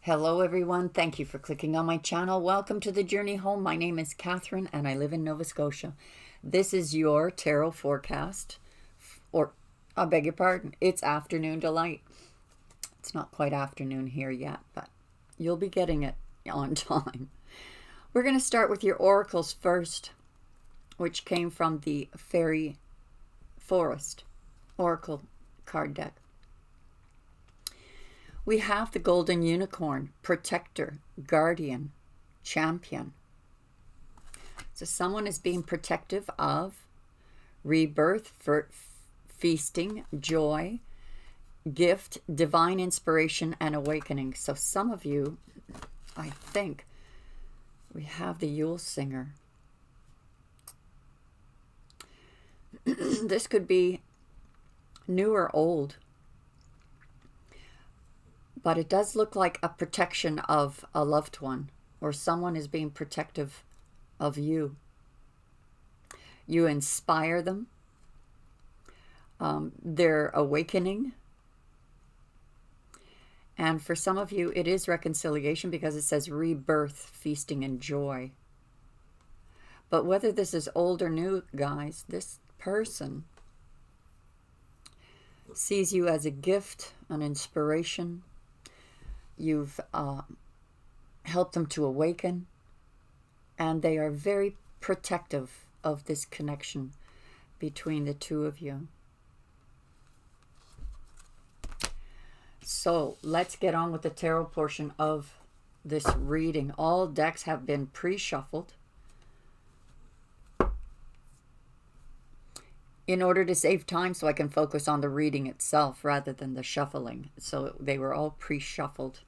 Hello everyone, thank you for clicking on my channel. Welcome to the journey home. My name is Catherine and I live in Nova Scotia. This is your tarot forecast, or I beg your pardon, it's afternoon delight. It's not quite afternoon here yet, but you'll be getting it on time. We're going to start with your oracles first, which came from the Fairy Forest Oracle card deck. We have the Golden Unicorn, Protector, Guardian, Champion. So someone is being protective of rebirth, feasting, joy, gift, divine inspiration, and awakening. So some of you, I think, we have the Yule Singer. This could be new or old, but it does look like a protection of a loved one, or someone is being protective of you. You inspire them. They're awakening. And for some of you, it is reconciliation because it says rebirth, feasting, and joy. But whether this is old or new, guys, this person sees you as a gift, an inspiration. You've helped them to awaken, and they are very protective of this connection between the two of you. So let's get on with the tarot portion of this reading. All decks have been pre-shuffled in order to save time so I can focus on the reading itself rather than the shuffling. So they were all pre-shuffled.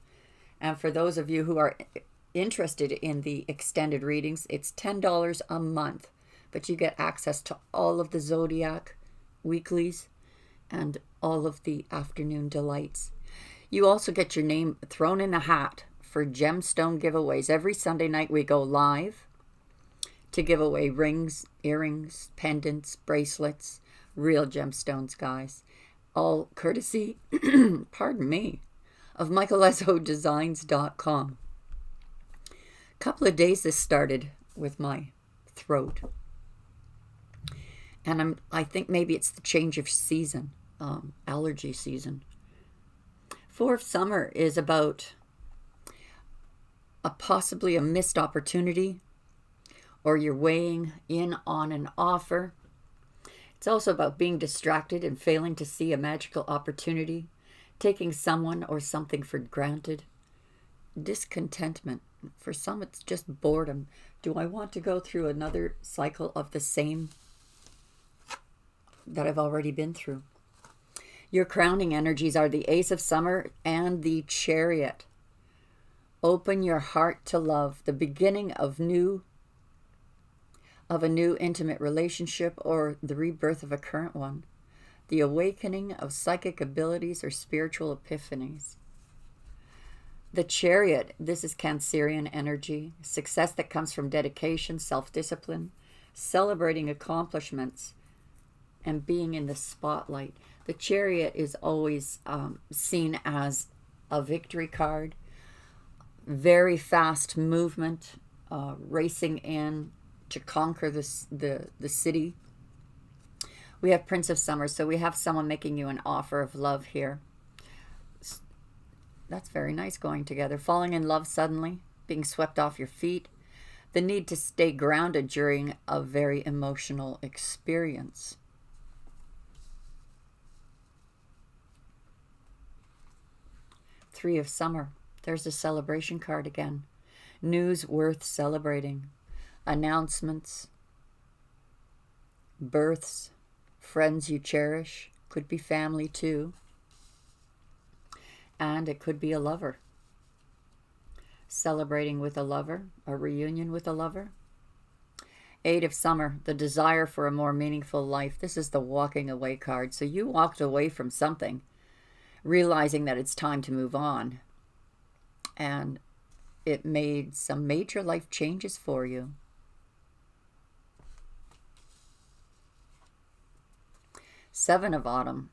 And for those of you who are interested in the extended readings, it's $10 a month, but you get access to all of the Zodiac weeklies and all of the afternoon delights. You also get your name thrown in a hat for Gemstone Giveaways. Every Sunday night we go live to give away rings, earrings, pendants, bracelets, real gemstones, guys. All courtesy, pardon me, of michaelessodesigns.com. A couple of days this started with my throat. And I think maybe it's the change of season, allergy season. Fourth summer is about possibly a missed opportunity, or you're weighing in on an offer. It's also about being distracted and failing to see a magical opportunity, taking someone or something for granted, discontentment. For some, it's just boredom. Do I want to go through another cycle of the same that I've already been through? Your crowning energies are the Ace of Summer and the Chariot. Open your heart to love, the beginning of a new intimate relationship, or the rebirth of a current one. The awakening of psychic abilities or spiritual epiphanies. The Chariot, this is Cancerian energy. Success that comes from dedication, self-discipline, celebrating accomplishments, and being in the spotlight. The Chariot is always seen as a victory card. Very fast movement, racing in to conquer the city. We have Prince of Summer, so we have someone making you an offer of love here. That's very nice going together. Falling in love suddenly, being swept off your feet, the need to stay grounded during a very emotional experience. Three of Summer, there's a celebration card again. News worth celebrating, announcements, births, friends you cherish, could be family too, and it could be a lover. Celebrating with a lover, a reunion with a lover. Eight of Summer, the desire for a more meaningful life. This is the walking away card. So you walked away from something, realizing that it's time to move on, and it made some major life changes for you. Seven of Autumn.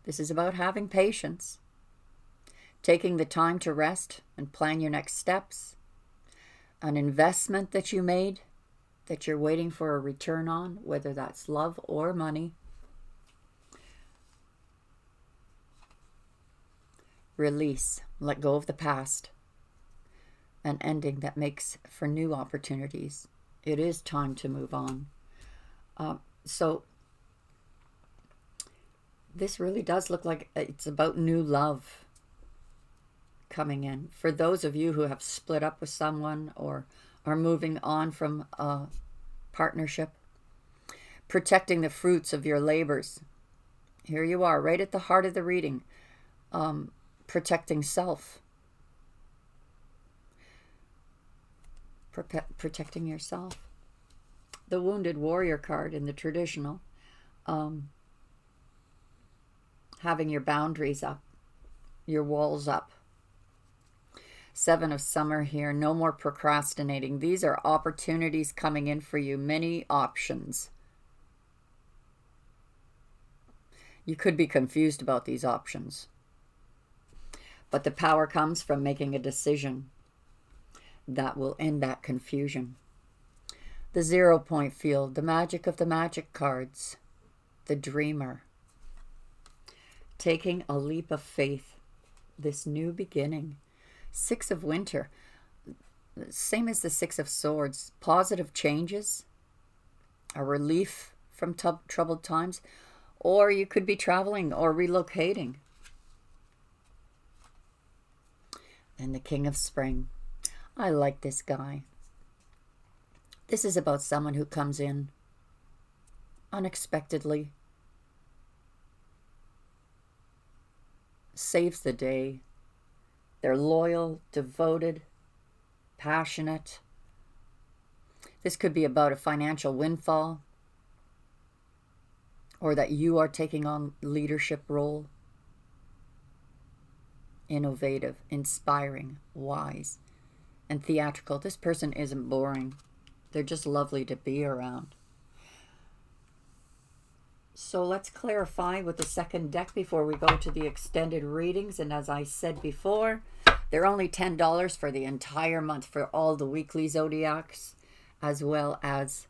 This is about having patience, taking the time to rest and plan your next steps, an investment that you made that you're waiting for a return on, whether that's love or money. Release, let go of the past, an ending that makes for new opportunities. It is time to move on. So this really does look like it's about new love coming in. For those of you who have split up with someone or are moving on from a partnership, protecting the fruits of your labors. Here you are, right at the heart of the reading. Protecting self. Protecting yourself. The Wounded Warrior card in the traditional. Having your boundaries up. Your walls up. Seven of Summer here. No more procrastinating. These are opportunities coming in for you. Many options. You could be confused about these options. But the power comes from making a decision that will end that confusion. The 0 point field. The magic of the magic cards. The Dreamer. Taking a leap of faith. This new beginning. Six of Winter, same as the Six of Swords. Positive changes, a relief from troubled times, or you could be traveling or relocating. And the King of Spring. I like this guy. This is about someone who comes in unexpectedly, saves the day. They're loyal, devoted, passionate. This could be about a financial windfall, or that you are taking on leadership role. Innovative, inspiring, wise, and theatrical. This person isn't boring. They're just lovely to be around. So let's clarify with the second deck before we go to the extended readings. And as I said before, they're only $10 for the entire month for all the weekly Zodiacs, as well as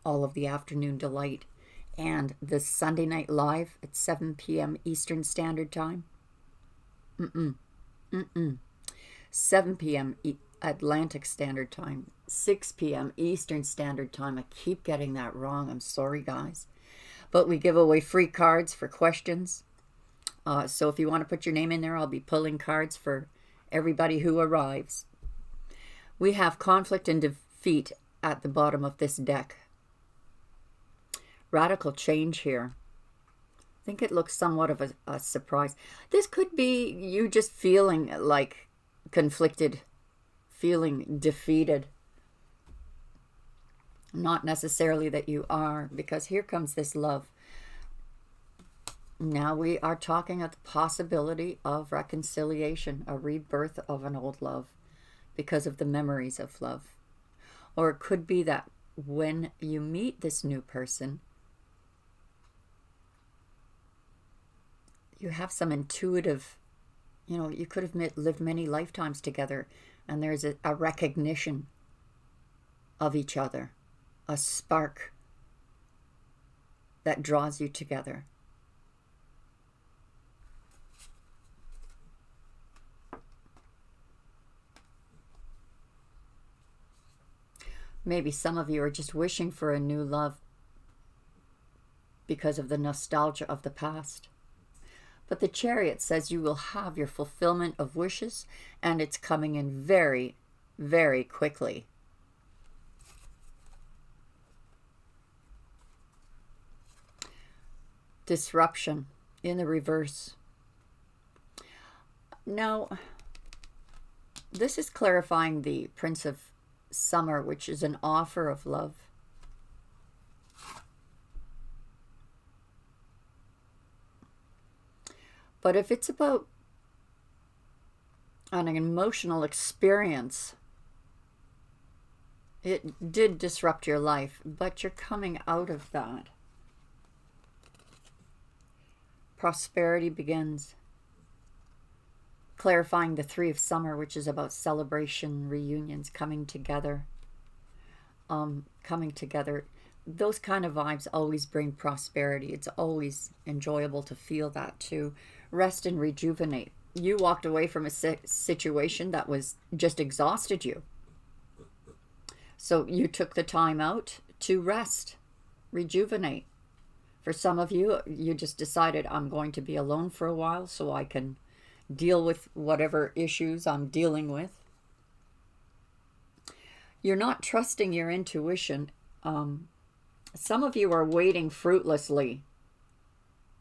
all of the Afternoon Delight and the Sunday Night Live at 7 p.m. Eastern Standard Time. 7 p.m. Atlantic Standard Time, 6 p.m. Eastern Standard Time. I keep getting that wrong. I'm sorry, guys. But we give away free cards for questions. So if you want to put your name in there, I'll be pulling cards for everybody who arrives. We have conflict and defeat at the bottom of this deck. Radical change here. I think it looks somewhat of a surprise. This could be you just feeling like conflicted, feeling defeated. Not necessarily that you are, because here comes this love. Now we are talking of the possibility of reconciliation, a rebirth of an old love because of the memories of love. Or it could be that when you meet this new person, you have some intuitive, you could have lived many lifetimes together, and there's a recognition of each other, a spark that draws you together. Maybe some of you are just wishing for a new love because of the nostalgia of the past. But the Chariot says you will have your fulfillment of wishes, and it's coming in very, very quickly. Disruption in the reverse. Now, this is clarifying the Prince of Summer, which is an offer of love. But if it's about an emotional experience, it did disrupt your life, but you're coming out of that. Prosperity begins. clarifying the Three of Summer, which is about celebration, reunions, coming together. Coming together. Those kind of vibes always bring prosperity. It's always enjoyable to feel that, to rest and rejuvenate. You walked away from a situation that was just exhausted you. So you took the time out to rest, rejuvenate. For some of you, you just decided, I'm going to be alone for a while so I can deal with whatever issues I'm dealing with. You're not trusting your intuition. Some of you are waiting fruitlessly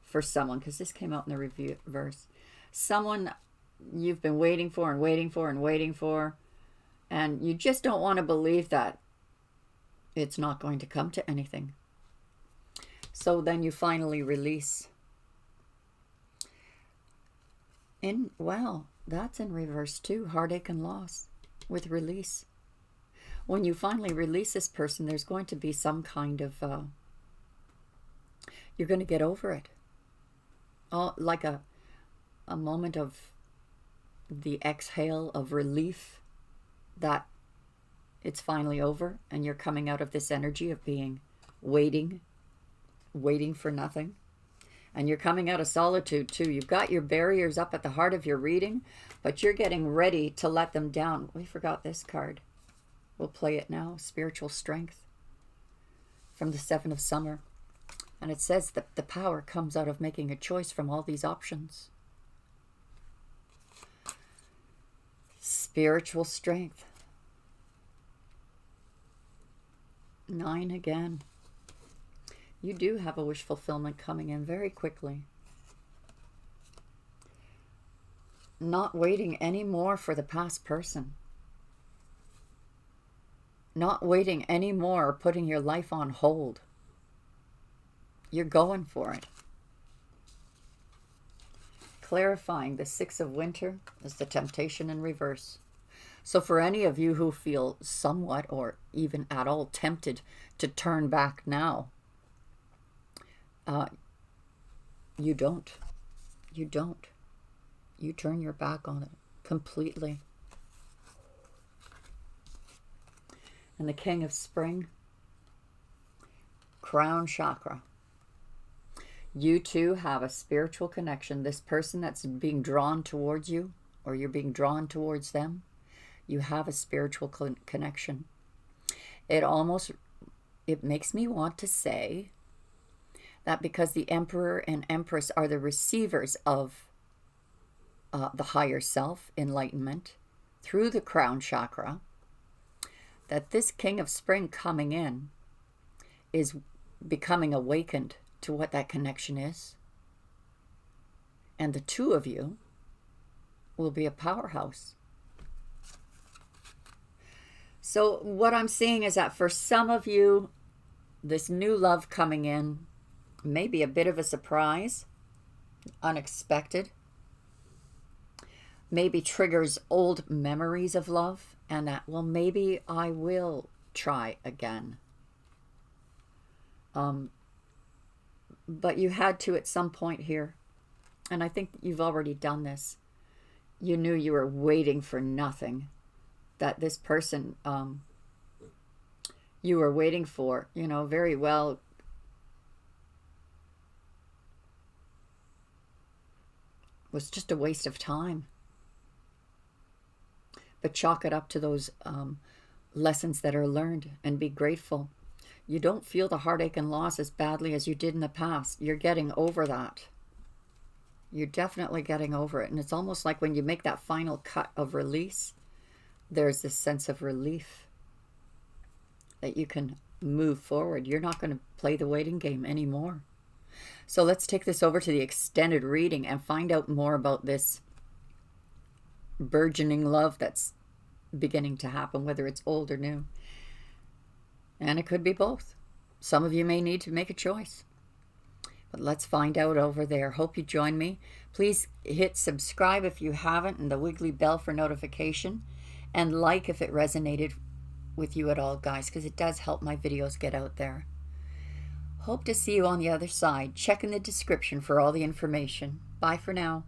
for someone, because this came out in the reverse. Someone you've been waiting for and waiting for and waiting for, and you just don't want to believe that it's not going to come to anything. So then you finally release. Well, that's in reverse too. Heartache and loss with release. When you finally release this person, there's going to be some kind of, you're going to get over it. Like a moment of the exhale of relief that it's finally over, and you're coming out of this energy of being waiting for nothing. And you're coming out of solitude too. You've got your barriers up at the heart of your reading, but you're getting ready to let them down. We forgot this card. We'll play it now. Spiritual strength from the Seven of Summer. And it says that the power comes out of making a choice from all these options. Spiritual strength. 9 again. You do have a wish fulfillment coming in very quickly. Not waiting anymore for the past person. Not waiting anymore or putting your life on hold. You're going for it. Clarifying the Six of Winter is the temptation in reverse. So for any of you who feel somewhat or even at all tempted to turn back now, you don't. You don't. You turn your back on it completely. And the King of Spring, crown chakra. You two have a spiritual connection. This person that's being drawn towards you, or you're being drawn towards them, you have a spiritual connection. It makes me want to say that because the Emperor and Empress are the receivers of the higher self, enlightenment, through the crown chakra, that this King of Spring coming in is becoming awakened to what that connection is. And the two of you will be a powerhouse. So what I'm seeing is that for some of you, this new love coming in may be a bit of a surprise, unexpected, maybe triggers old memories of love, and that, well, maybe I will try again. But you had to at some point here, and I think you've already done this. You knew you were waiting for nothing, that this person you were waiting for, very well was just a waste of time. But chalk it up to those lessons that are learned and be grateful. You don't feel the heartache and loss as badly as you did in the past. You're getting over that. You're definitely getting over it. And it's almost like when you make that final cut of release, there's this sense of relief that you can move forward. You're not going to play the waiting game anymore. So let's take this over to the extended reading and find out more about this burgeoning love that's beginning to happen, whether it's old or new. And it could be both. Some of you may need to make a choice. But let's find out over there. Hope you join me. Please hit subscribe if you haven't, and the wiggly bell for notification. And like if it resonated with you at all, guys, because it does help my videos get out there. Hope to see you on the other side. Check in the description for all the information. Bye for now.